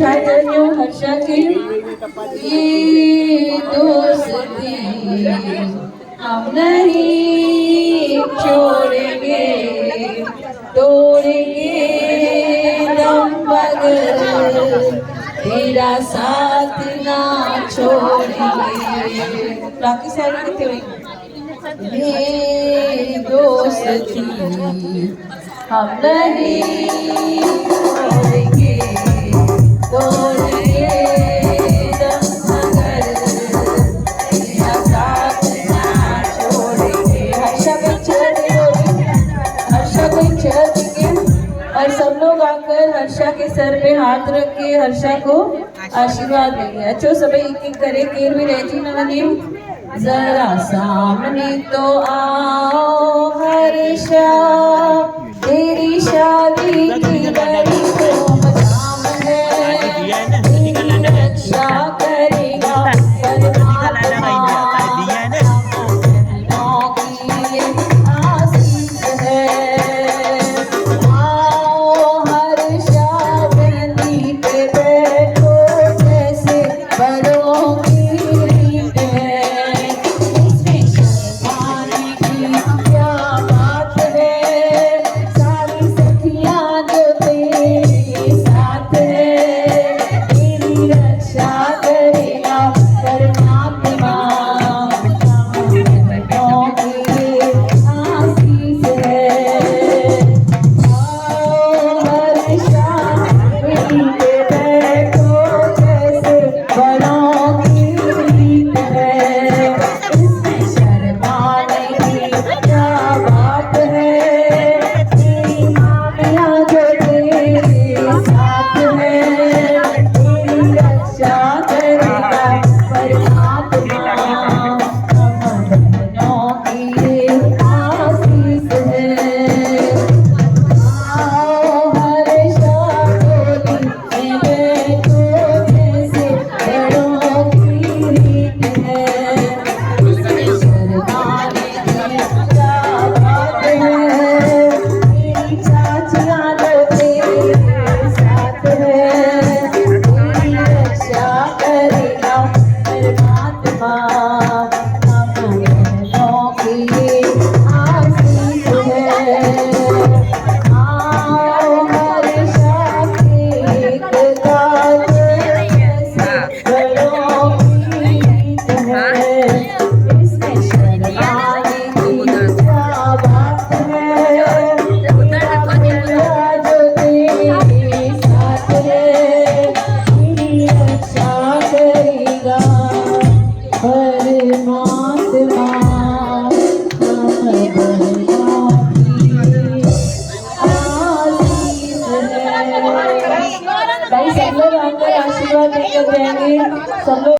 मिठाई दे रही हूँ हर्षा की। ये दोस्ती हम नहीं छोड़ेंगे, तोड़ेंगे दम मगर तेरा साथ ना छोड़ेंगे। बाकी सारी कितने हुई? ये दोस्ती हम नहीं छोड़ेंगे, तोड़ेंगे दम मगर तेरा साथ ना छोड़ेंगे। हर्षा को चल देंगे, हर्षा को चल देंगे और सब लोग आकर हर्षा के सर पे हाथ रख के हर्षा को आशीर्वाद देंगे। अच्छो सब एक एक करे केर भी रहती नवनीम जरा सामने तो आओ हर्षा, तेरी शादी की बड़ी धूमधाम है, तेरी रक्षा करेगा परमात्मा, की आशीष है। आओ हर्षा मेहंदी पे बैठो जैसे बड़ों की रीत है, इसमें शर्माने की क्या बात है, सारी सखियां जो तेरे साथ है, तेरी रक्षा करेगा परमात्मा, बड़ों की आशीष है। आओ हर्षा मेहंदी पे बैठो जैसे बड़ों की रीत है, इसमें शर्माने की क्या बात है, तेरी मामियां जो तेरे साथ है, तेरी रक्षा करेगा परमात्मा, बहनों की आशीष है। आओ हर्षा डोली में बैठो जैसे बड़ों की रीत है, इसमें शर्माने की क्या बात है, तेरी चाचियां जो तेरे साथ है, तेरी रक्षा करेगा परमात्मा, बहनों की आशीष है। आओ हर्षा केक काटो जैसे बड़ों की रीत है, इसमें शर्माने की क्या बात है, तेरा भैया जो तेरे साथ है, तेरी रक्षा करेगा परमात्मा, भाई सब लोग आकर आशीर्वाद देकर जाएंगे। सब लोग